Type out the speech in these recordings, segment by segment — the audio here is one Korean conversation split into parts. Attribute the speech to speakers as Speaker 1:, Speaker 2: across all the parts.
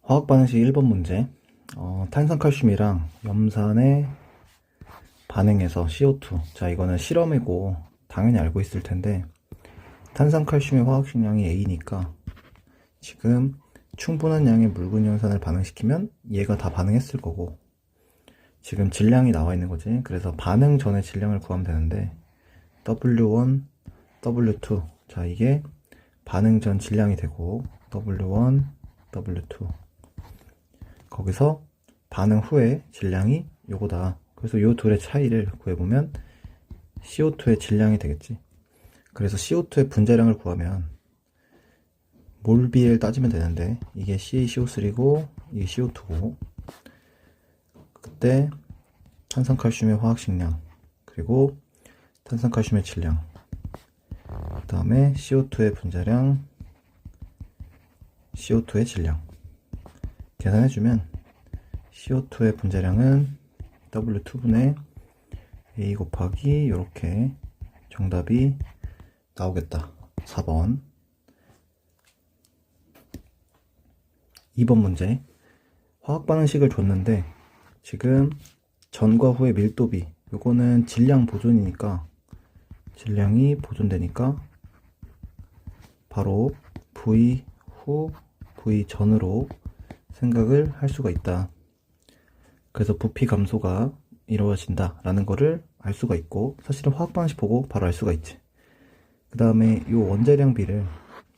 Speaker 1: 화학 반응식 1번 문제. 탄산칼슘이랑 염산의 반응해서 CO2. 자, 이거는 실험이고 당연히 알고 있을 텐데, 탄산칼슘의 화학식량이 A니까 지금 충분한 양의 묽은 염산을 반응시키면 얘가 다 반응했을 거고, 지금 질량이 나와 있는 거지. 그래서 반응 전의 질량을 구하면 되는데, W1, W2. 자, 이게 반응 전 질량이 되고, W1, W2. 거기서 반응 후에 질량이 요거다. 그래서 요 둘의 차이를 구해보면 CO2의 질량이 되겠지. 그래서 CO2의 분자량을 구하면 몰비를 따지면 되는데, 이게 CaCO3고 이게 CO2고, 그때 탄산칼슘의 화학식량, 그리고 탄산칼슘의 질량, 그 다음에 CO2의 분자량, CO2의 질량 계산해주면 CO2의 분자량은 W2분의 A 곱하기 이렇게 정답이 나오겠다. 4번. 2번 문제. 화학 반응식을 줬는데 지금 전과 후의 밀도비, 요거는 질량 보존이니까, 질량이 보존되니까 바로 V 후, V 전으로 생각을 할 수가 있다. 그래서 부피 감소가 이루어진다 라는 거를 알 수가 있고, 사실은 화학 반응식 보고 바로 알 수가 있지. 그 다음에 이 원자량 비를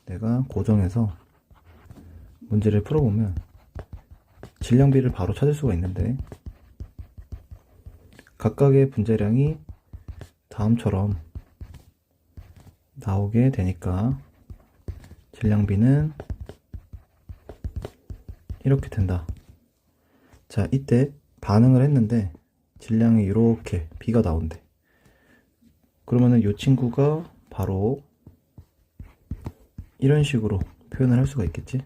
Speaker 1: 내가 고정해서 문제를 풀어보면 질량 비를 바로 찾을 수가 있는데, 각각의 분자량이 다음처럼 나오게 되니까 질량 비는 이렇게 된다. 자, 이때 반응을 했는데 질량이 이렇게 비가 나온대. 그러면은 이 친구가 바로 이런 식으로 표현을 할 수가 있겠지.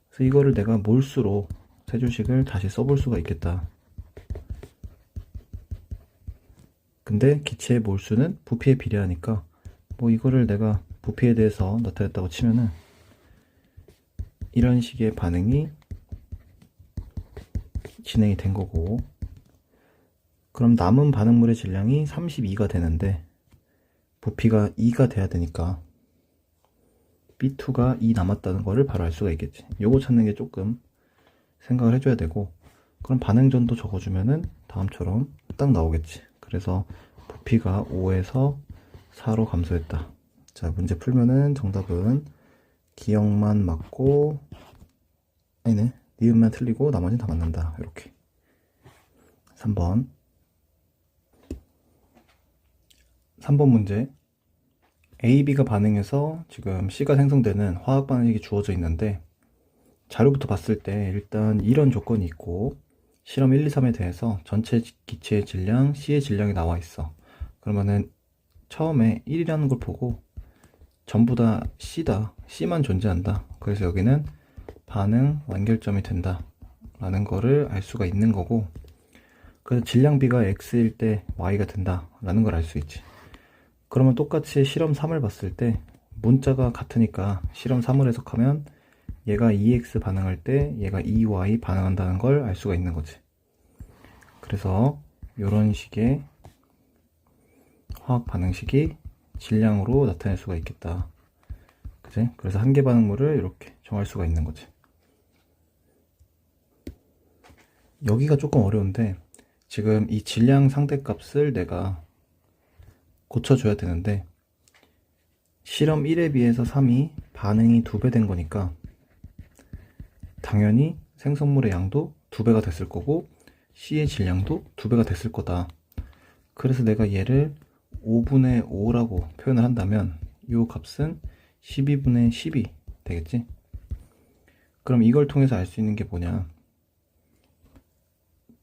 Speaker 1: 그래서 이거를 내가 몰수로 세조식을 다시 써볼 수가 있겠다. 근데 기체의 몰수는 부피에 비례하니까 뭐 이거를 내가 부피에 대해서 나타냈다고 치면은 이런 식의 반응이 진행이 된 거고, 그럼 남은 반응물의 질량이 32가 되는데 부피가 2가 돼야 되니까 B2가 2 남았다는 거를 바로 알 수가 있겠지. 요거 찾는 게 조금 생각을 해줘야 되고, 그럼 반응전도 적어주면은 다음처럼 딱 나오겠지. 그래서 부피가 5에서 4로 감소했다. 자, 문제 풀면은 정답은 기억만 맞고, 아니네, 니은만 틀리고 나머지는 다 맞는다. 이렇게. 3번. 3번 문제. A, B가 반응해서 지금 C가 생성되는 화학 반응식이 주어져 있는데, 자료부터 봤을 때 일단 이런 조건이 있고, 실험 1, 2, 3에 대해서 전체 기체의 질량, C의 질량이 나와 있어. 그러면은 처음에 1이라는 걸 보고 전부 다 C다, C만 존재한다. 그래서 여기는 반응 완결점이 된다 라는 거를 알 수가 있는 거고, 그래서 질량 B가 X일 때 Y가 된다 라는 걸 알 수 있지. 그러면 똑같이 실험 3을 봤을 때 문자가 같으니까 실험 3을 해석하면 얘가 2x 반응할 때 얘가 2y 반응한다는 걸 알 수가 있는 거지. 그래서 이런 식의 화학 반응식이 질량으로 나타낼 수가 있겠다. 그치? 그래서 한 개 반응물을 이렇게 정할 수가 있는 거지. 여기가 조금 어려운데, 지금 이 질량 상대값을 내가 고쳐줘야 되는데, 실험 1에 비해서 3이 반응이 2배 된 거니까 당연히 생성물의 양도 2배가 됐을 거고 C의 질량도 2배가 됐을 거다. 그래서 내가 얘를 5분의 5라고 표현을 한다면 이 값은 12분의 12 되겠지? 그럼 이걸 통해서 알 수 있는 게 뭐냐,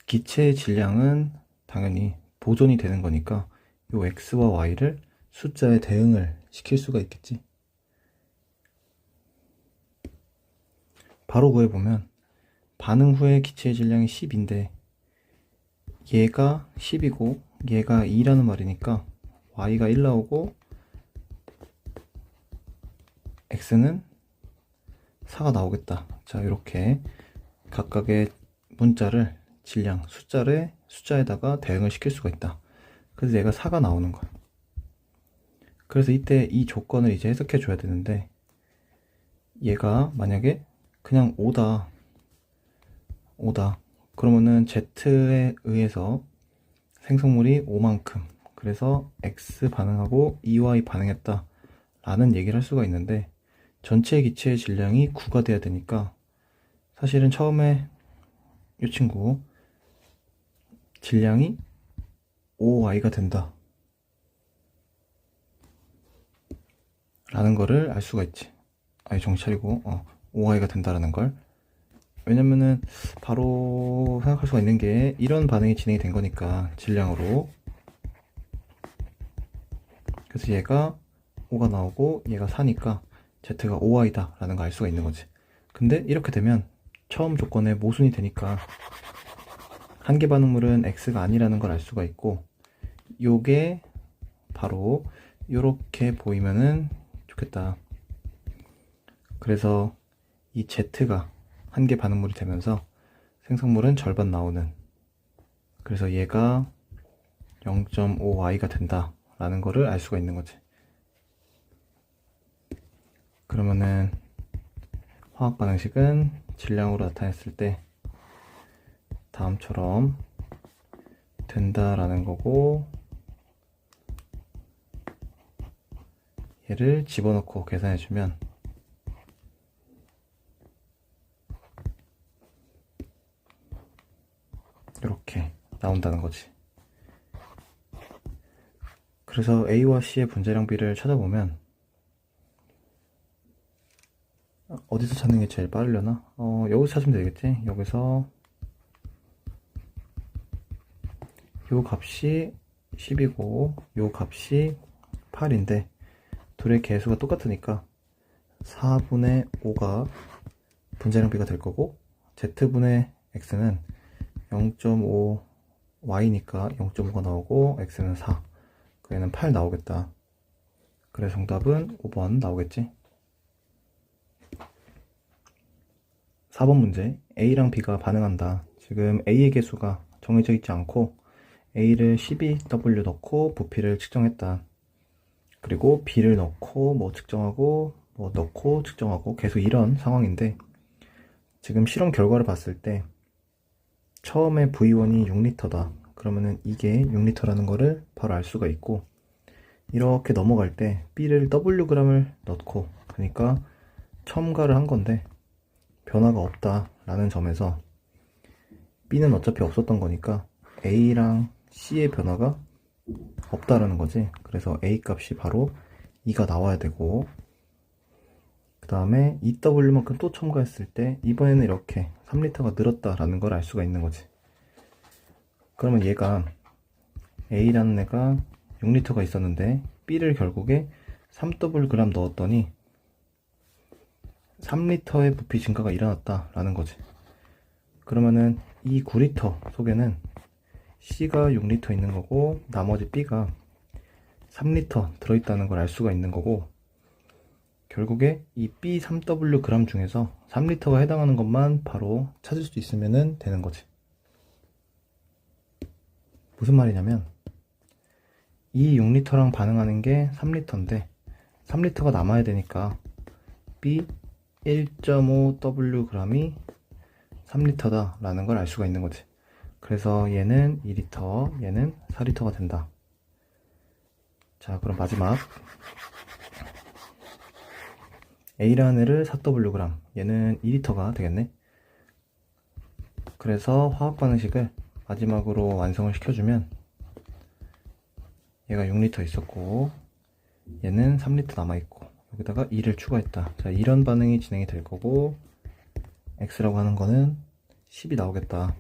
Speaker 1: 기체의 질량은 당연히 보존이 되는 거니까 이 X와 Y를 숫자에 대응을 시킬 수가 있겠지. 바로 구해보면 반응 후에 기체의 질량이 10인데 얘가 10이고 얘가 2라는 말이니까 Y가 1 나오고 X는 4가 나오겠다. 자, 이렇게 각각의 문자를 질량, 숫자에다가 대응을 시킬 수가 있다. 그래서 얘가 4가 나오는 거야. 그래서 이때 이 조건을 이제 해석해 줘야 되는데, 얘가 만약에 그냥 5다. 그러면은 Z에 의해서 생성물이 5만큼, 그래서 X 반응하고 EY 반응했다 라는 얘기를 할 수가 있는데, 전체 기체의 질량이 9가 돼야 되니까 사실은 처음에 이 친구 질량이 5Y가 된다 라는 거를 알 수가 있지. 아예 정신 차리고 5Y가 된다라는 걸. 왜냐면은 바로 생각할 수가 있는 게, 이런 반응이 진행이 된 거니까 질량으로. 그래서 얘가 5가 나오고 얘가 4니까 Z가 5Y다 라는 거 알 수가 있는 거지. 근데 이렇게 되면 처음 조건에 모순이 되니까 한계 반응물은 X가 아니라는 걸 알 수가 있고, 요게 바로 요렇게 보이면은 좋겠다. 그래서 이 Z가 한계 반응물이 되면서 생성물은 절반 나오는, 그래서 얘가 0.5Y가 된다 라는 거를 알 수가 있는 거지. 그러면은 화학 반응식은 질량으로 나타냈을 때 다음처럼 된다라는 거고, 얘를 집어넣고 계산해주면 이렇게 나온다는 거지. 그래서 A와 C의 분자량비를 찾아보면 어디서 찾는 게 제일 빠르려나? 여기서 찾으면 되겠지? 여기서 요 값이 10이고 요 값이 8인데 둘의 개수가 똑같으니까 4분의 5가 분자량비가 될 거고, Z분의 X는 0.5Y니까 0.5가 나오고 X는 4, 그애는 8 나오겠다. 그래 정답은 5번 나오겠지. 4번 문제, A랑 B가 반응한다. 지금 A의 개수가 정해져 있지 않고 A를 12W 넣고 부피를 측정했다. 그리고 B를 넣고 뭐 측정하고 뭐 넣고 측정하고 계속 이런 상황인데, 지금 실험 결과를 봤을 때 처음에 V1이 6L다. 그러면은 이게 6L라는 거를 바로 알 수가 있고, 이렇게 넘어갈 때 B를 Wg을 넣고, 그러니까 첨가를 한 건데 변화가 없다 라는 점에서 B는 어차피 없었던 거니까 A랑 C의 변화가 없다라는 거지. 그래서 A 값이 바로 2가 나와야 되고, 그 다음에 2W만큼 또 첨가했을 때 이번에는 이렇게 3L가 늘었다라는 걸 알 수가 있는 거지. 그러면 얘가 A라는 애가 6L가 있었는데 B를 결국에 3W 넣었더니 3L의 부피 증가가 일어났다라는 거지. 그러면은 이 9L 속에는 C가 6L 있는 거고 나머지 B가 3L 들어있다는 걸 알 수가 있는 거고, 결국에 이 B 3W 그램 중에서 3L가 해당하는 것만 바로 찾을 수 있으면 되는 거지. 무슨 말이냐면 이 6L랑 반응하는 게 3L인데 3L가 남아야 되니까 B 1.5W g이 3L다 라는 걸 알 수가 있는 거지. 그래서 얘는 2L, 얘는 4L가 된다. 자, 그럼 마지막 A라는 애를 4W g, 얘는 2L가 되겠네. 그래서 화학 반응식을 마지막으로 완성을 시켜주면 얘가 6L 있었고 얘는 3L 남아있고 여기다가 2를 추가했다. 자, 이런 반응이 진행이 될 거고 X라고 하는 거는 10이 나오겠다.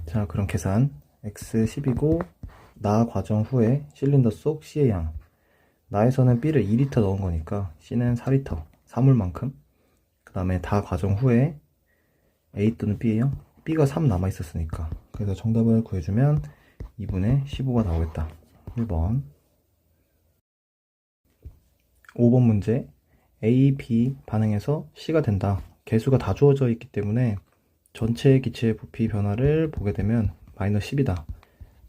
Speaker 1: 자, 그럼 계산. X 10이고 나 과정 후에 실린더 속 C의 양, 나에서는 B를 2L 넣은 거니까 C는 4L, 사물만큼. 그 다음에 다 과정 후에 A 또는 B에요. B가 3 남아있었으니까. 그래서 정답을 구해주면 2분의 15가 나오겠다. 1번. 5번 문제. A, B 반응해서 C가 된다. 개수가 다 주어져 있기 때문에 전체 기체의 부피 변화를 보게 되면 마이너스 10이다.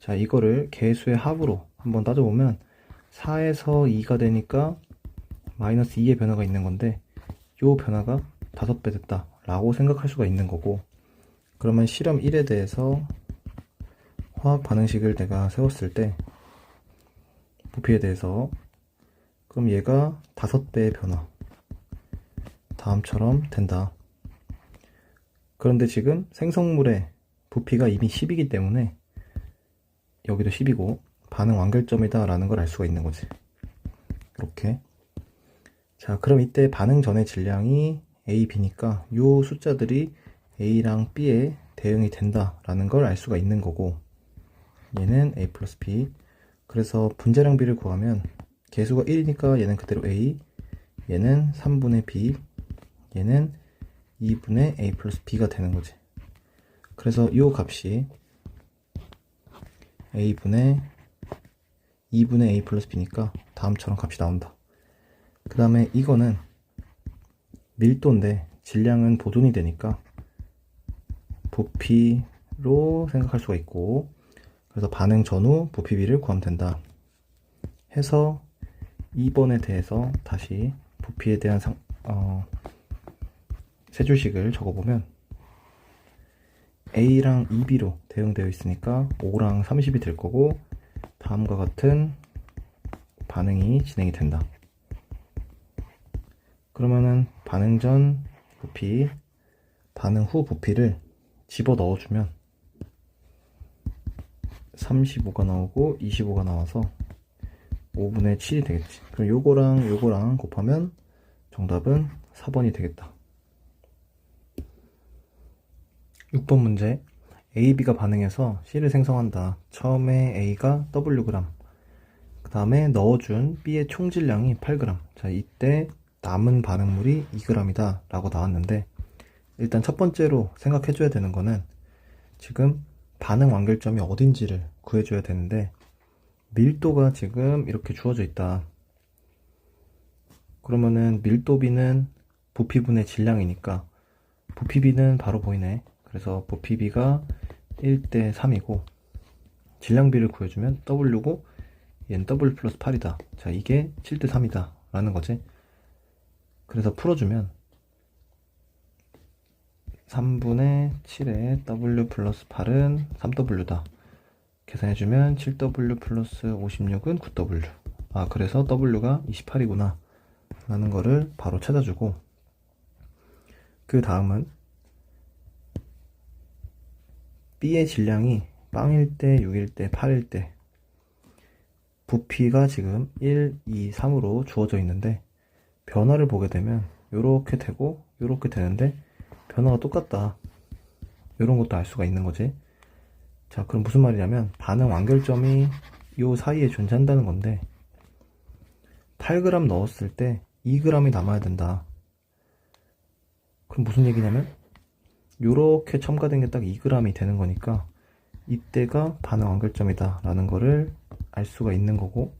Speaker 1: 자, 이거를 개수의 합으로 한번 따져보면 4에서 2가 되니까 마이너스 2의 변화가 있는 건데 요 변화가 5배 됐다 라고 생각할 수가 있는 거고, 그러면 실험 1에 대해서 화학 반응식을 내가 세웠을 때 부피에 대해서, 그럼 얘가 5배의 변화 다음처럼 된다. 그런데 지금 생성물의 부피가 이미 10이기 때문에 여기도 10이고 반응 완결점이다 라는 걸 알 수가 있는 거지. 이렇게. 자, 그럼 이때 반응 전의 질량이 A, B니까 요 숫자들이 A랑 B에 대응이 된다 라는 걸 알 수가 있는 거고, 얘는 A 플러스 B. 그래서 분자량 B를 구하면 개수가 1이니까 얘는 그대로 A, 얘는 3분의 B, 얘는 2분의 A 플러스 B가 되는 거지. 그래서 이 값이 A분의 2분의 A 플러스 B니까 다음처럼 값이 나온다. 그 다음에 이거는 밀도인데 질량은 보존이 되니까 부피로 생각할 수가 있고, 그래서 반응 전후 부피비를 구하면 된다 해서 2번에 대해서 다시 부피에 대한 세 줄씩을 적어보면 A랑 2B로 대응되어 있으니까 5랑 30이 될 거고, 다음과 같은 반응이 진행이 된다. 그러면은 반응 전 부피, 반응 후 부피를 집어 넣어주면 35가 나오고 25가 나와서 5분의 7이 되겠지. 그럼 요거랑 요거랑 곱하면 정답은 4번이 되겠다. 6번 문제. A, B가 반응해서 C를 생성한다. 처음에 A가 Wg, 그 다음에 넣어준 B의 총 질량이 8g. 자, 이때 남은 반응물이 2g이다 라고 나왔는데, 일단 첫 번째로 생각해줘야 되는 거는 지금 반응 완결점이 어딘지를 구해줘야 되는데, 밀도가 지금 이렇게 주어져 있다. 그러면은 밀도비는 부피분의 질량이니까 부피비는 바로 보이네. 그래서 부피비가 1대 3이고 질량비를 구해주면 W고 얘는 W 플러스 8이다. 자, 이게 7대 3이다 라는 거지. 그래서 풀어주면 3분의 7에 W 플러스 8은 3W다. 계산해주면 7W 플러스 56은 9W. 아, 그래서 W가 28이구나 라는 거를 바로 찾아주고, 그 다음은 B의 질량이 빵일 때, 6일 때, 8일 때 부피가 지금 1, 2, 3으로 주어져 있는데 변화를 보게 되면 요렇게 되고 요렇게 되는데 변화가 똑같다. 요런 것도 알 수가 있는 거지. 자, 그럼 무슨 말이냐면 반응 완결점이 요 사이에 존재한다는 건데 8g 넣었을 때 2g이 남아야 된다. 그럼 무슨 얘기냐면 요렇게 첨가된 게 딱 2g이 되는 거니까 이때가 반응 완결점이다 라는 거를 알 수가 있는 거고,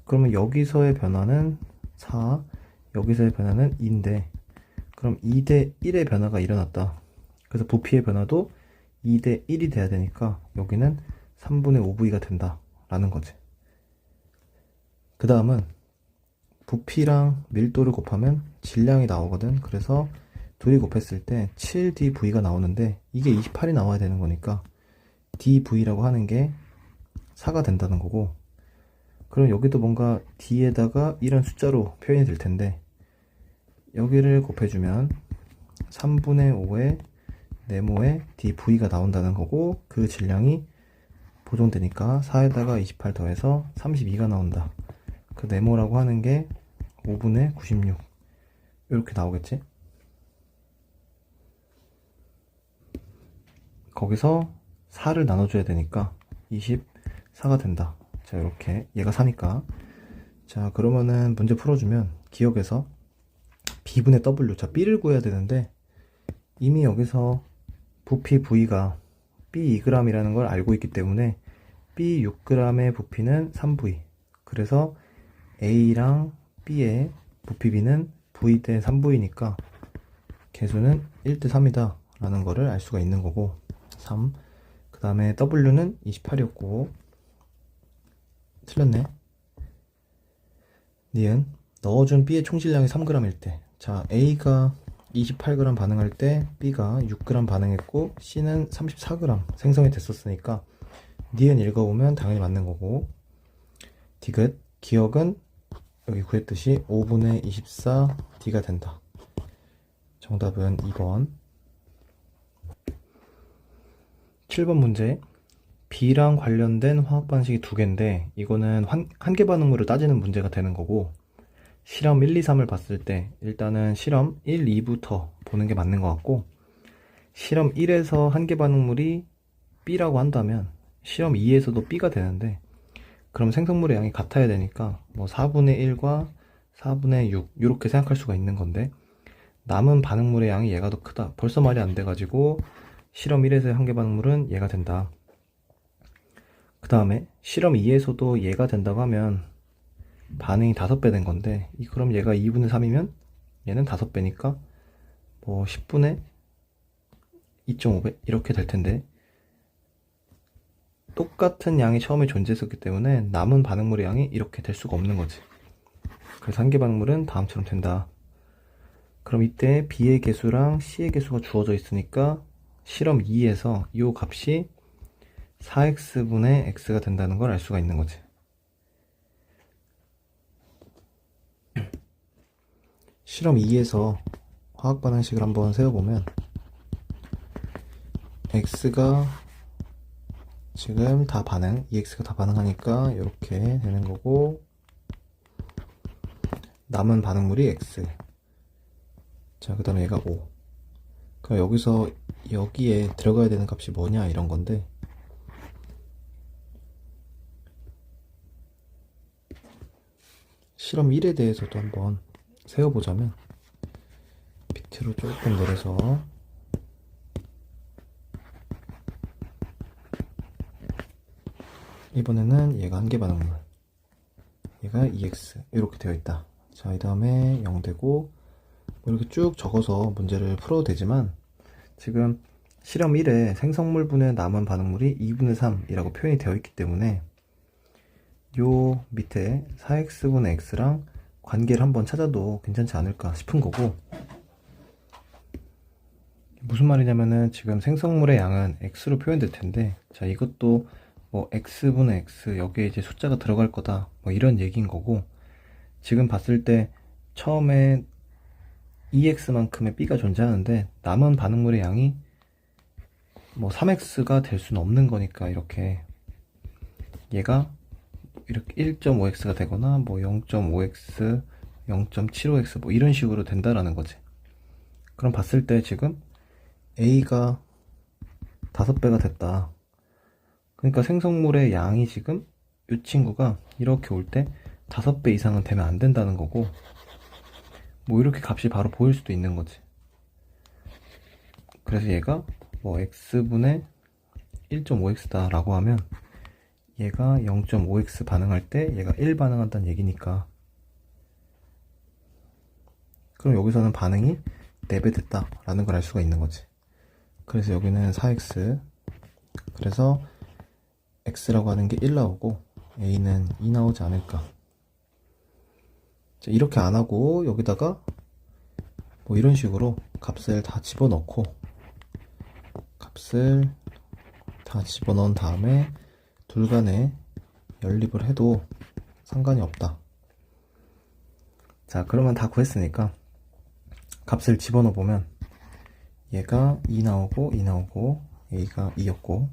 Speaker 1: 그러면 여기서의 변화는 4, 여기서의 변화는 2인데, 그럼 2대 1의 변화가 일어났다. 그래서 부피의 변화도 2대 1이 돼야 되니까 여기는 3분의 5V가 된다 라는 거지. 그 다음은 부피랑 밀도를 곱하면 질량이 나오거든. 그래서 둘이 곱했을 때 7dV가 나오는데 이게 28이 나와야 되는 거니까 dV라고 하는 게 4가 된다는 거고, 그럼 여기도 뭔가 d에다가 이런 숫자로 표현이 될 텐데 여기를 곱해주면 3분의 5의 네모의 dV가 나온다는 거고, 그 질량이 보존되니까 4에다가 28 더해서 32가 나온다. 그 네모라고 하는 게 5분의 96 이렇게 나오겠지. 거기서 4를 나눠줘야 되니까 24가 된다. 자, 이렇게 얘가 4니까. 자, 그러면은 문제 풀어주면 기억에서 B분의 W, 자, B를 구해야 되는데 이미 여기서 부피 V가 B 2g이라는 걸 알고 있기 때문에 B 6g의 부피는 3V. 그래서 A랑 B의 부피 B는 V 대 3V니까 개수는 1대 3이다 라는 거를 알 수가 있는 거고 3. 그 다음에 W는 28이었고 틀렸네. 니은 넣어준 B의 총질량이 3g일 때, 자 A가 28g 반응할 때 B가 6g 반응했고 C는 34g 생성이 됐었으니까 니은 읽어보면 당연히 맞는 거고, 디귿 기억은 여기 구했듯이 5분의 24 D가 된다. 정답은 2번. 7번 문제. B랑 관련된 화학 반식이 두 개인데 이거는 한계 반응물을 따지는 문제가 되는 거고, 실험 1, 2, 3을 봤을 때 일단은 실험 1, 2부터 보는 게 맞는 것 같고, 실험 1에서 한계 반응물이 B라고 한다면 실험 2에서도 B가 되는데, 그럼 생성물의 양이 같아야 되니까 뭐 4분의 1과 4분의 6 이렇게 생각할 수가 있는 건데, 남은 반응물의 양이 얘가 더 크다. 벌써 말이 안 돼가지고 실험 1에서의 한계 반응물은 얘가 된다. 그 다음에 실험 2에서도 얘가 된다고 하면 반응이 5배 된 건데, 그럼 얘가 2분의 3이면 얘는 5배니까 뭐 10분의 2.5배 이렇게 될 텐데, 똑같은 양이 처음에 존재했었기 때문에 남은 반응물의 양이 이렇게 될 수가 없는 거지. 그래서 한계 반응물은 다음처럼 된다. 그럼 이때 B의 개수랑 C의 개수가 주어져 있으니까 실험 2에서 이 값이 4x분의 x가 된다는 걸 알 수가 있는 거지. 실험 2에서 화학 반응식을 한번 세워보면 x가 지금 다 반응, EX가 다 반응하니까 이렇게 되는 거고, 남은 반응물이 X. 자, 그 다음에 얘가 5. 그럼 여기서 여기에 들어가야 되는 값이 뭐냐 이런 건데, 실험 1에 대해서도 한번 세워보자면, 밑으로 조금 내려서 이번에는 얘가 한계 반응물, 얘가 EX 이렇게 되어 있다. 자, 이 다음에 0 되고, 이렇게 쭉 적어서 문제를 풀어도 되지만, 지금 실험 1에 생성물분의 남은 반응물이 2분의 3이라고 표현이 되어 있기 때문에 요 밑에 4x분의 x랑 관계를 한번 찾아도 괜찮지 않을까 싶은 거고, 무슨 말이냐면은 지금 생성물의 양은 x로 표현될 텐데, 자 이것도 뭐 x분의 x 여기에 이제 숫자가 들어갈 거다 뭐 이런 얘기인 거고, 지금 봤을 때 처음에 EX만큼의 B가 존재하는데 남은 반응물의 양이 뭐 3X가 될 수는 없는 거니까, 이렇게 얘가 이렇게 1.5X가 되거나 뭐 0.5X, 0.75X 뭐 이런 식으로 된다라는 거지. 그럼 봤을 때 지금 A가 5배가 됐다. 그러니까 생성물의 양이 지금 이 친구가 이렇게 올 때 5배 이상은 되면 안 된다는 거고, 뭐 이렇게 값이 바로 보일 수도 있는 거지. 그래서 얘가 뭐 x분의 1.5x다 라고 하면 얘가 0.5x 반응할 때 얘가 1 반응한다는 얘기니까, 그럼 여기서는 반응이 4배 됐다 라는 걸 알 수가 있는 거지. 그래서 여기는 4x, 그래서 x라고 하는 게 1 나오고 a는 2 나오지 않을까. 이렇게 안 하고 여기다가 뭐 이런 식으로 값을 다 집어넣고, 값을 다 집어넣은 다음에 둘 간에 연립을 해도 상관이 없다. 자, 그러면 다 구했으니까 값을 집어넣어 보면 얘가 2 나오고 2 나오고 a가 2였고,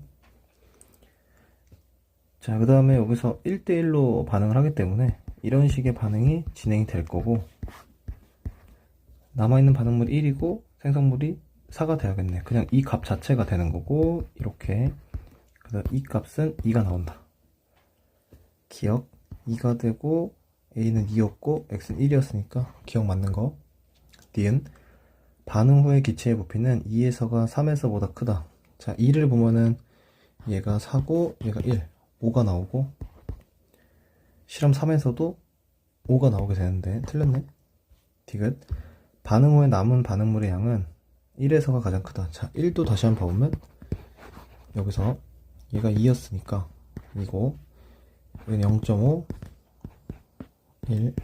Speaker 1: 자 그 다음에 여기서 1대1로 반응을 하기 때문에 이런 식의 반응이 진행이 될 거고, 남아있는 반응물이 1이고 생성물이 4가 돼야겠네. 그냥 이 값 자체가 되는 거고, 이렇게. 그래서 이 값은 2가 나온다. 기억 2가 되고 a는 2였고 x는 1이었으니까 기억 맞는 거. 니은 반응 후의 기체의 부피는 2에서가 3에서보다 크다. 자, 2를 보면은 얘가 4고 얘가 1, 5가 나오고, 실험 3에서도 5가 나오게 되는데 틀렸네. 디귿. 반응 후에 남은 반응물의 양은 1에서가 가장 크다. 자, 1도 다시 한번 봐보면 여기서 얘가 2였으니까 2고 여기는 0.5 1.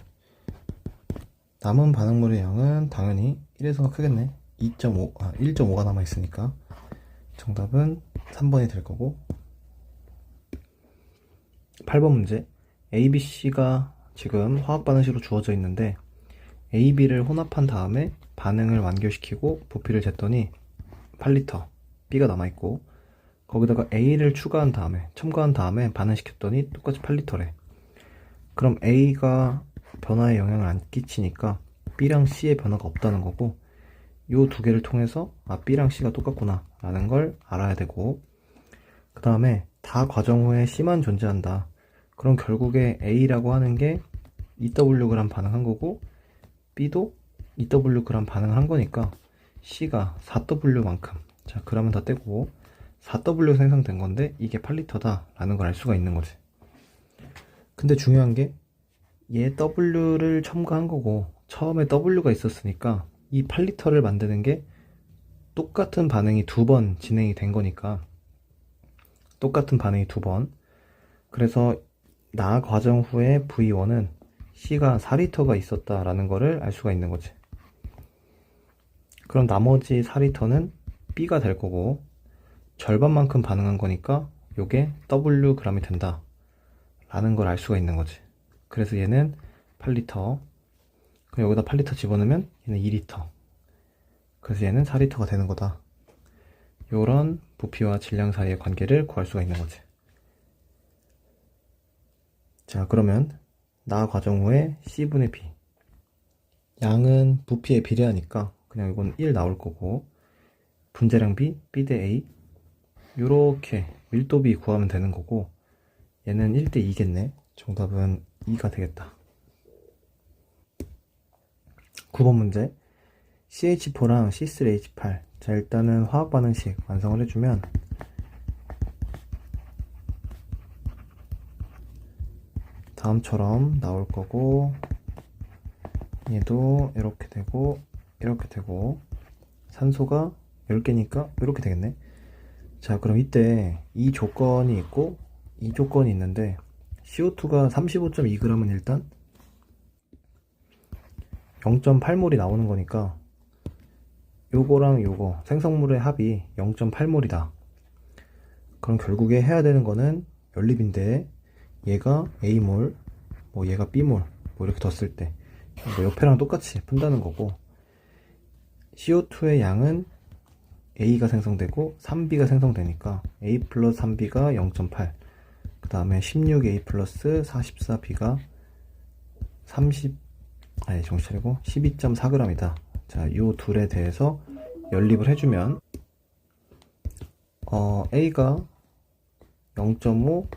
Speaker 1: 남은 반응물의 양은 당연히 1에서가 크겠네. 1.5가 남아있으니까 정답은 3번이 될 거고. 8번 문제. A, B, C가 지금 화학 반응식으로 주어져 있는데 A, B를 혼합한 다음에 반응을 완료시키고 부피를 쟀더니 8리터 B가 남아있고, 거기다가 A를 첨가한 다음에 반응시켰더니 똑같이 8리터래. 그럼 A가 변화에 영향을 안 끼치니까 B랑 C의 변화가 없다는 거고, 요 두 개를 통해서 B랑 C가 똑같구나 라는 걸 알아야 되고, 그 다음에 다 과정 후에 C만 존재한다. 그럼 결국에 A라고 하는 게 2Wg 반응한 거고 B도 2Wg 반응을 한 거니까 C가 4W만큼, 자 그러면 다 떼고 4W 생성된 건데 이게 8리터다 라는 걸 알 수가 있는 거지. 근데 중요한 게 얘 W를 첨가한 거고 처음에 W가 있었으니까 이 8리터를 만드는 게 똑같은 반응이 두 번 진행이 된 거니까, 똑같은 반응이 두 번. 그래서 나 과정 후에 V1은 C가 4리터가 있었다라는 거를 알 수가 있는 거지. 그럼 나머지 4리터는 B가 될 거고 절반만큼 반응한 거니까 요게 Wg이 된다 라는 걸 알 수가 있는 거지. 그래서 얘는 8리터, 그럼 여기다 8리터 집어넣으면 얘는 2리터, 그래서 얘는 4리터가 되는 거다. 요런 부피와 질량 사이의 관계를 구할 수가 있는 거지. 자, 그러면 나 과정 후에 C분의 B, 양은 부피에 비례하니까 그냥 이건 1 나올 거고, 분자량 B, B 대 A, 요렇게 밀도 B 구하면 되는 거고, 얘는 1대 2겠네. 정답은 2가 되겠다. 9번 문제. CH4랑 C3H8. 자, 일단은 화학 반응식 완성을 해주면 다음처럼 나올 거고, 얘도 이렇게 되고 이렇게 되고, 산소가 10개니까 이렇게 되겠네. 자, 그럼 이때 이 조건이 있고 이 조건이 있는데 CO2가 35.2g은 일단 0.8몰이 나오는 거니까 요거랑 요거 생성물의 합이 0.8몰이다. 그럼 결국에 해야 되는 거는 연립인데 얘가 A몰, 뭐 얘가 B몰, 뭐 이렇게 뒀을 때 뭐 옆에랑 똑같이 푼다는 거고, CO2의 양은 A가 생성되고 3B가 생성되니까 A 플러스 3B가 0.8, 그 다음에 16A 플러스 44B가 12.4g이다. 자, 요 둘에 대해서 연립을 해주면 A가 0.5,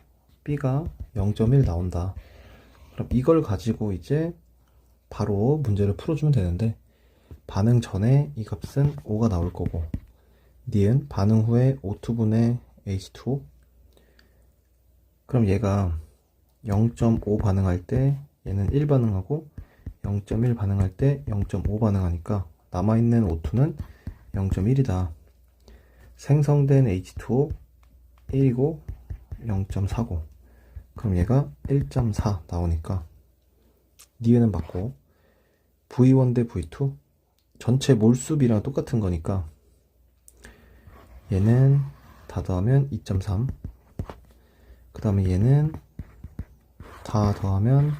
Speaker 1: B가 0.1 나온다. 그럼 이걸 가지고 이제 바로 문제를 풀어주면 되는데, 반응 전에 이 값은 5가 나올 거고, 니은 반응 후에 O2분의 H2O. 그럼 얘가 0.5 반응할 때 얘는 1 반응하고 0.1 반응할 때 0.5 반응하니까 남아있는 O2는 0.1이다. 생성된 H2O 1이고 0.4고, 그럼 얘가 1.4 나오니까 니은은 맞고, V1 대 V2 전체 몰수비랑 똑같은 거니까 얘는 다 더하면 2.3, 그 다음에 얘는 다 더하면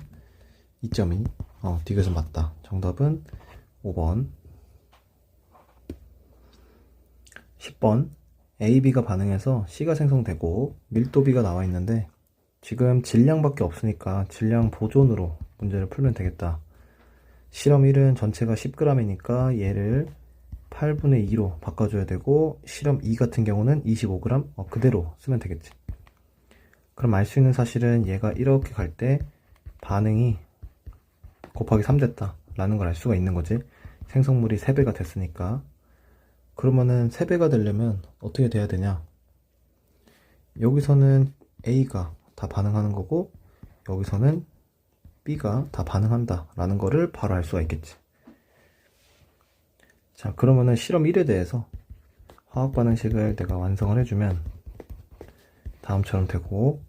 Speaker 1: 2.2. 디귿은 맞다. 정답은 5번. 10번. A, B가 반응해서 C가 생성되고 밀도 B가 나와 있는데 지금 질량밖에 없으니까 질량 보존으로 문제를 풀면 되겠다. 실험 1은 전체가 10g이니까 얘를 8분의 2로 바꿔줘야 되고, 실험 2 같은 경우는 25g 그대로 쓰면 되겠지. 그럼 알 수 있는 사실은 얘가 이렇게 갈 때 반응이 곱하기 3 됐다 라는 걸 알 수가 있는 거지. 생성물이 3배가 됐으니까. 그러면은 3배가 되려면 어떻게 돼야 되냐, 여기서는 A가 다 반응하는 거고 여기서는 B가 다 반응한다 라는 거를 바로 알 수가 있겠지. 자, 그러면은 실험 1에 대해서 화학 반응식을 내가 완성을 해주면 다음처럼 되고,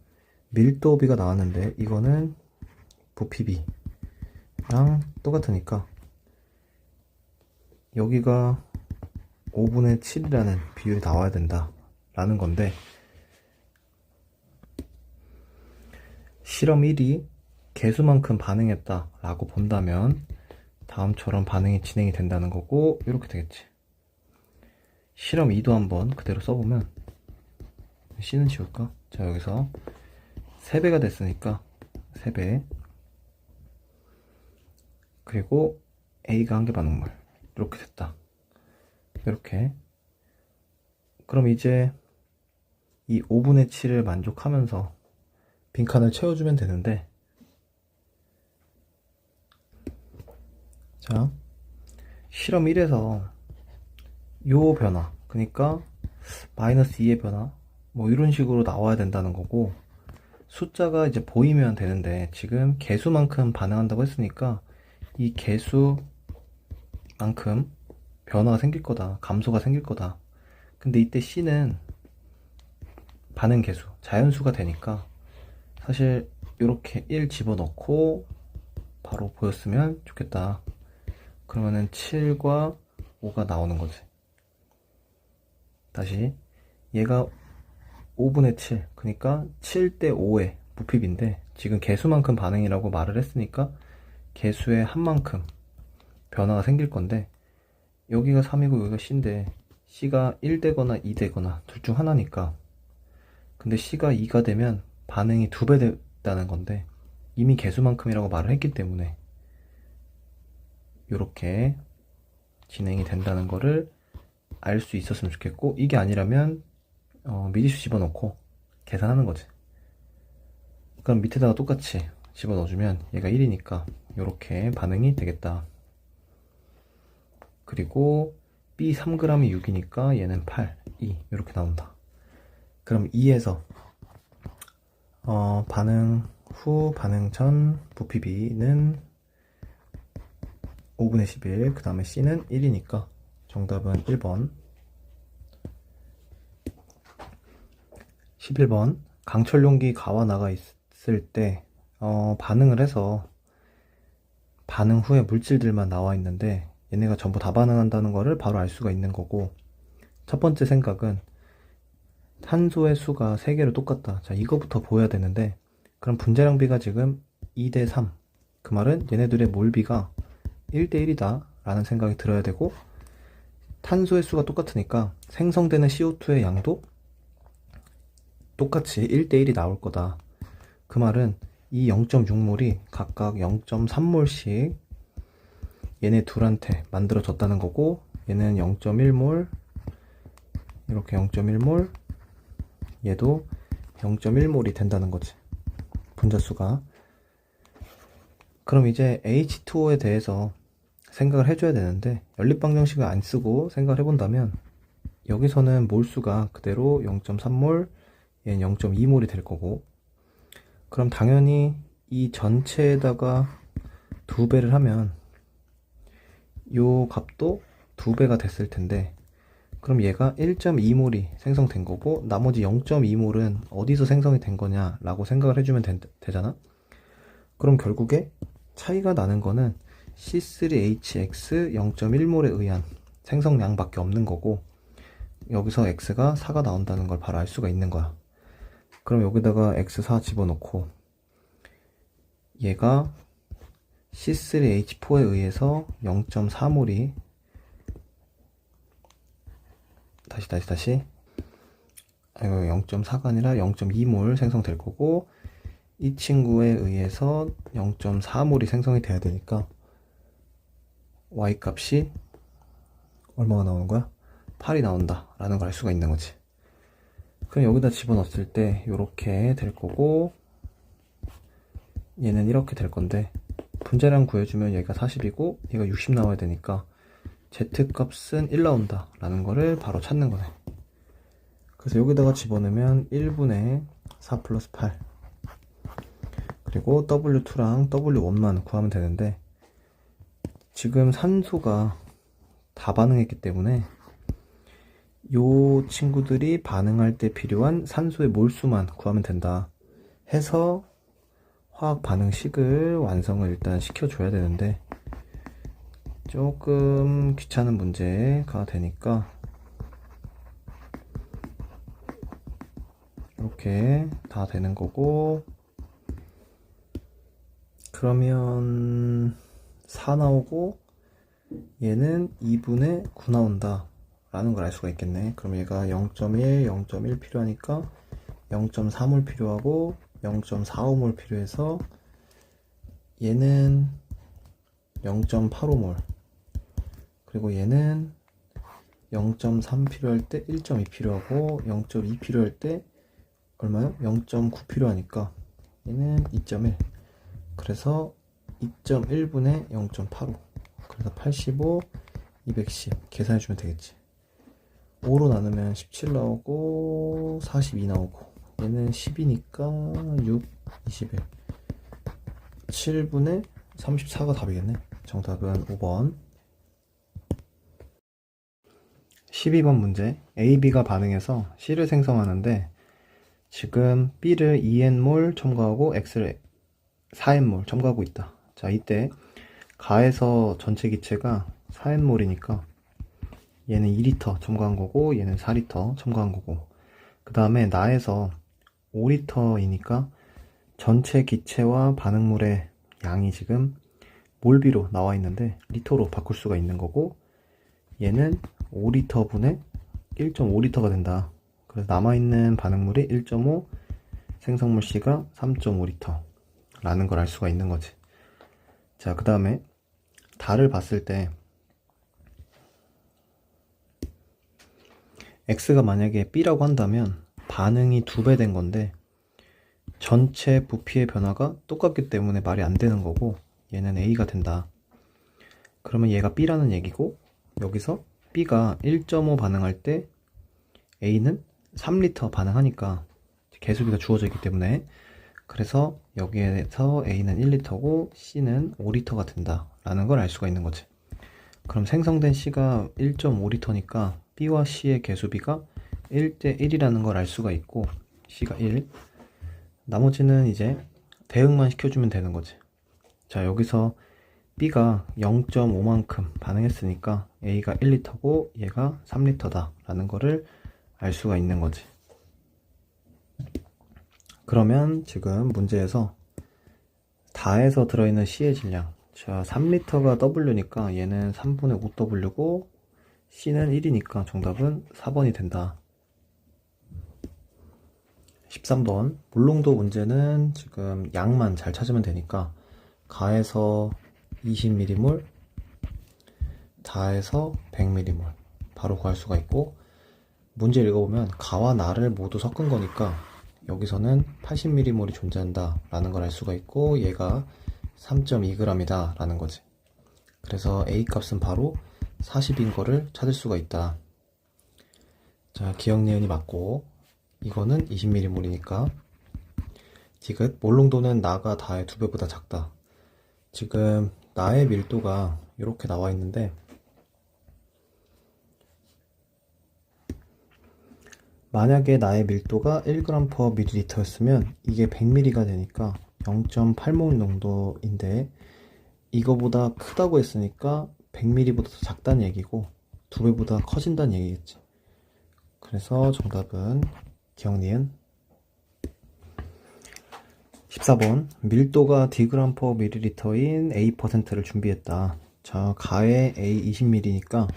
Speaker 1: 밀도비가 나왔는데 이거는 부피비랑 똑같으니까 여기가 5분의 7이라는 비율이 나와야 된다 라는 건데, 실험 1이 개수만큼 반응했다 라고 본다면 다음처럼 반응이 진행이 된다는 거고, 이렇게 되겠지. 실험 2도 한번 그대로 써보면, C는 지울까? 자, 여기서 3배가 됐으니까 3배, 그리고 A가 한 개 반응물, 이렇게 됐다. 이렇게. 그럼 이제 이 5분의 7을 만족하면서 빈칸을 채워주면 되는데, 자, 실험 1에서 요 변화, 그러니까 마이너스 2의 변화, 뭐 이런 식으로 나와야 된다는 거고, 숫자가 이제 보이면 되는데 지금 개수만큼 반응한다고 했으니까 이 개수만큼 변화가 생길 거다, 감소가 생길 거다. 근데 이때 C는 반응 개수, 자연수가 되니까 사실 이렇게 1 집어넣고 바로 보였으면 좋겠다. 그러면은 7과 5가 나오는 거지. 다시, 얘가 5분의 7, 그러니까 7대 5의 부피비인데 지금 개수만큼 반응이라고 말을 했으니까 개수의 한 만큼 변화가 생길 건데, 여기가 3이고 여기가 C인데 C가 1 되거나 2 되거나 둘 중 하나니까, 근데 C가 2가 되면 반응이 2배 됐다는 건데 이미 개수만큼이라고 말을 했기 때문에 이렇게 진행이 된다는 거를 알 수 있었으면 좋겠고, 이게 아니라면 미지수 집어넣고 계산하는 거지. 그럼 밑에다가 똑같이 집어넣어주면 얘가 1이니까 이렇게 반응이 되겠다. 그리고 B 3g이 6이니까 얘는 8, 2 이렇게 나온다. 그럼 2에서 반응 후, 반응 전 부피비는 5분의 11, 그 다음에 C는 1이니까 정답은 1번. 11번, 강철 용기 가와 나가 있을 때 반응을 해서 반응 후에 물질들만 나와 있는데 얘네가 전부 다 반응한다는 거를 바로 알 수가 있는 거고, 첫 번째 생각은 탄소의 수가 3개로 똑같다. 자, 이거부터 보여야 되는데, 그럼 분자량비가 지금 2대 3, 그 말은 얘네들의 몰비가 1대 1이다 라는 생각이 들어야 되고, 탄소의 수가 똑같으니까 생성되는 CO2의 양도 똑같이 1대 1이 나올 거다. 그 말은 이 0.6몰이 각각 0.3몰씩 얘네 둘한테 만들어졌다는 거고, 얘는 0.1몰, 이렇게 0.1몰, 얘도 0.1몰이 된다는 거지, 분자수가. 그럼 이제 H2O에 대해서 생각을 해줘야 되는데, 연립방정식을 안 쓰고 생각을 해본다면 여기서는 몰수가 그대로 0.3몰, 얘는 0.2몰이 될 거고, 그럼 당연히 이 전체에다가 2배를 하면 요 값도 2배가 됐을 텐데, 그럼 얘가 1.2몰이 생성된 거고 나머지 0.2몰은 어디서 생성이 된 거냐 라고 생각을 해주면 되잖아. 그럼 결국에 차이가 나는 거는 C3H6 0.1몰에 의한 생성량밖에 없는 거고, 여기서 X가 4가 나온다는 걸 바로 알 수가 있는 거야. 그럼 여기다가 X4 집어넣고, 얘가 C3H4에 의해서 0.4몰이 다시 0.4가 아니라 0.2몰 생성될 거고, 이 친구에 의해서 0.4몰이 생성이 돼야 되니까 Y값이 얼마가 나오는 거야? 8이 나온다 라는 걸 알 수가 있는 거지. 그럼 여기다 집어넣었을 때 이렇게 될 거고, 얘는 이렇게 될 건데, 분자량 구해주면 얘가 40이고 얘가 60 나와야 되니까 Z값은 1 나온다 라는 거를 바로 찾는 거네. 그래서 여기다가 집어넣으면 1분의 4 플러스 8, 그리고 W2랑 W1만 구하면 되는데, 지금 산소가 다 반응했기 때문에 요 친구들이 반응할 때 필요한 산소의 몰수만 구하면 된다 해서 화학 반응식을 완성을 일단 시켜줘야 되는데 조금 귀찮은 문제가 되니까 이렇게 다 되는 거고, 그러면 4 나오고 얘는 2분의 9 나온다 라는 걸 알 수가 있겠네. 그럼 얘가 0.1, 0.1 필요하니까 0.3몰 필요하고 0.45몰 필요해서 얘는 0.85몰, 그리고 얘는 0.3 필요할 때 1.2 필요하고 0.2 필요할 때 얼마요? 0.9 필요하니까 얘는 2.1, 그래서 2.1분의 0.85, 그래서 85, 210 계산해주면 되겠지. 5로 나누면 17 나오고 42 나오고 얘는 10이니까 6, 21, 7분의 34가 답이겠네. 정답은 5번. 12번 문제. A, B가 반응해서 C를 생성하는데 지금 B를 2N몰 첨가하고 X를 4N몰 첨가하고 있다. 자, 이때 가에서 전체 기체가 4N몰이니까 얘는 2리터 첨가한 거고 얘는 4리터 첨가한 거고, 그 다음에 나에서 5리터이니까 전체 기체와 반응물의 양이 지금 몰비로 나와 있는데 리터로 바꿀 수가 있는 거고, 얘는 5리터 분의 1.5리터가 된다. 그래서 남아있는 반응물이 1.5, 생성물 C가 3.5리터 라는 걸 알 수가 있는 거지. 자, 그 다음에 달을 봤을 때 X가 만약에 B라고 한다면 반응이 2배 된 건데 전체 부피의 변화가 똑같기 때문에 말이 안 되는 거고, 얘는 A가 된다. 그러면 얘가 B라는 얘기고, 여기서 B가 1.5 반응할 때 A는 3리터 반응하니까 계수비가 주어져 있기 때문에, 그래서 여기에서 A는 1리터고 C는 5리터가 된다 라는 걸 알 수가 있는 거지. 그럼 생성된 C가 1.5리터니까 B와 C의 계수비가 1대1이라는 걸 알 수가 있고, C가 1, 나머지는 이제 대응만 시켜주면 되는 거지. 자, 여기서 B가 0.5만큼 반응했으니까 A가 1리터고 얘가 3리터다 라는 거를 알 수가 있는 거지. 그러면 지금 문제에서 다에서 들어있는 C의 질량, 자 3리터가 W니까 얘는 3분의 5W고 C는 1이니까 정답은 4번이 된다. 13번 물농도 문제는 지금 양만 잘 찾으면 되니까 가에서 20m몰, 다에서 100m몰 바로 구할 수가 있고, 문제 읽어보면 가와 나를 모두 섞은 거니까 여기서는 80m몰이 존재한다 라는 걸 알 수가 있고, 얘가 3.2g이다 라는 거지. 그래서 A 값은 바로 40인 거를 찾을 수가 있다. 자, 기억 니은이 맞고 이거는 20m몰이니까 디귿 몰농도는 나가 다의 2배보다 작다. 지금 나의 밀도가 이렇게 나와 있는데 만약에 나의 밀도가 1g/ml 였으면 이게 100ml가 되니까 0.8몰 농도인데 이거보다 크다고 했으니까 100ml보다 더 작다는 얘기고 2배보다 커진다는 얘기겠지. 그래서 정답은 기억 니은. 14번 밀도가 dg/ml인 A%를 준비했다. 자, 가에 A 20ml니까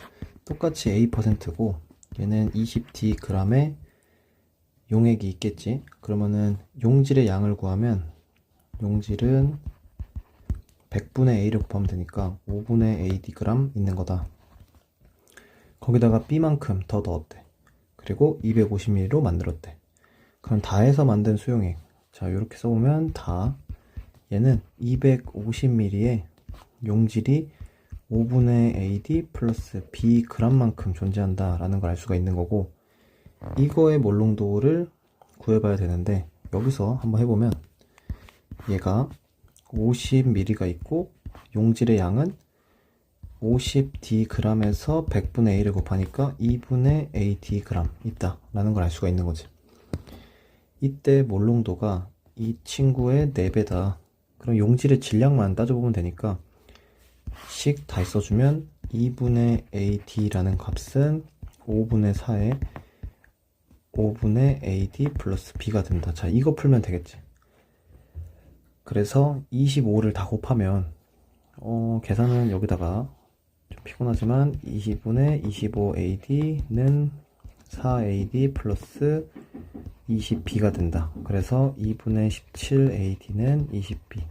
Speaker 1: 똑같이 A%고 얘는 20dg의 용액이 있겠지. 그러면은 용질의 양을 구하면 용질은 100분의 A를 곱하면 되니까 5분의 AD g 있는 거다. 거기다가 B만큼 더 넣었대. 그리고 250ml로 만들었대. 그럼 다해서 만든 수용액, 자 이렇게 써보면 다, 얘는 250ml에 용질이 5분의 AD 플러스 B g만큼 존재한다 라는 걸 알 수가 있는 거고, 이거의 몰농도를 구해봐야 되는데 여기서 한번 해보면 얘가 50ml가 있고 용질의 양은 50dg에서 100분의 A를 곱하니까 2분의 AdG 있다 라는 걸 알 수가 있는 거지. 이때 몰농도가 이 친구의 4배다. 그럼 용질의 질량만 따져보면 되니까 식 다 써주면 2분의 AD라는 값은 5분의 4에 5분의 AD 플러스 B가 된다. 자, 이거 풀면 되겠지. 그래서 25를 다 곱하면 계산은 여기다가 좀 피곤하지만 20분의 25AD는 4AD 플러스 20B가 된다. 그래서 2분의 17AD는 20B,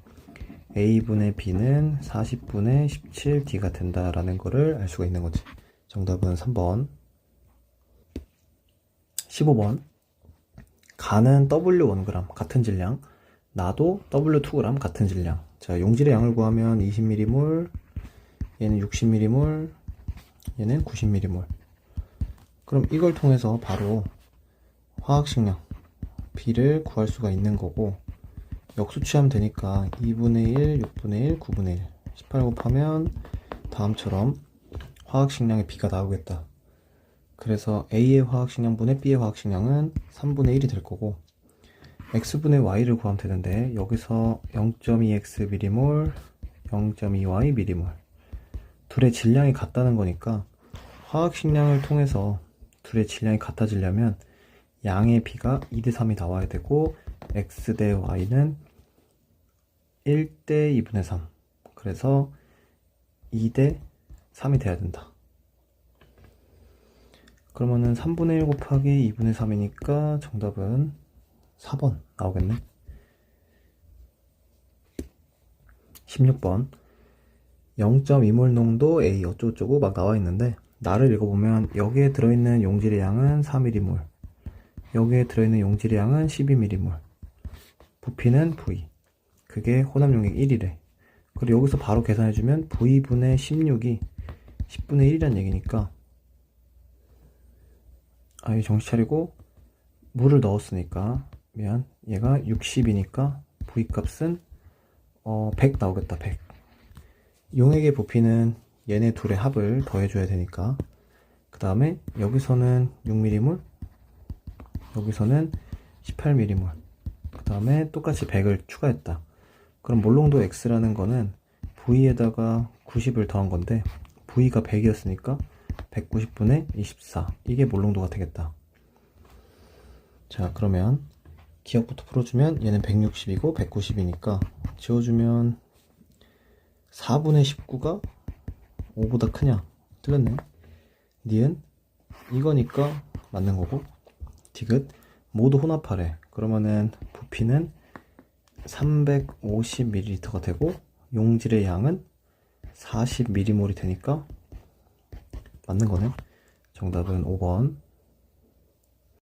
Speaker 1: A분의 B는 40분의 17D가 된다라는 거를 알 수가 있는 거지. 정답은 3번. 15번. 가는 W1g 같은 질량, 나도 W2g 같은 질량. 자, 용질의 양을 구하면 20m몰, 얘는 60m몰, 얘는 90m몰. 그럼 이걸 통해서 바로 화학식량 B를 구할 수가 있는 거고, 역수 취하면 되니까 2분의 1, 6분의 1, 9분의 1, 18 곱하면 다음처럼 화학식량의 B가 나오겠다. 그래서 A의 화학식량분의 B의 화학식량은 3분의 1이 될 거고, X분의 Y를 구하면 되는데 여기서 0.2X 미리몰, 0.2Y 미리몰, 둘의 질량이 같다는 거니까 화학식량을 통해서 둘의 질량이 같아지려면 양의 B가 2대 3이 나와야 되고 X 대 Y는 1대 2분의 3, 그래서 2대 3이 돼야 된다. 그러면은 3분의 1 곱하기 2분의 3이니까 정답은 4번 나오겠네. 16번. 0.2몰 농도 A 어쩌고저쩌고 막 나와 있는데, 나를 읽어보면 여기에 들어있는 용질의 양은 4mm몰, 여기에 들어있는 용질의 양은 12mm몰, 부피는 V, 그게 혼합용액 1이래. 그리고 여기서 바로 계산해주면 V분의 16이 10분의 1이란 얘기니까, 아예 정신 차리고 물을 넣었으니까 얘가 60이니까 V 값은 100 나오겠다. 100. 용액의 부피는 얘네 둘의 합을 더해줘야 되니까, 그 다음에 여기서는 6mm몰, 여기서는 18mm몰, 그 다음에 똑같이 100을 추가했다. 그럼 몰농도 X라는 거는 V에다가 90을 더한 건데, V가 100이었으니까 190분의 24, 이게 몰농도가 되겠다. 자, 그러면 기억부터 풀어주면 얘는 160이고 190이니까 지워주면 4분의 19가 5보다 크냐? 틀렸네. 니은 이거니까 맞는 거고, 디귿 모두 혼합하래. 그러면은 부피는 350ml가 되고 용질의 양은 40mm몰이 되니까 맞는 거네. 정답은 5번.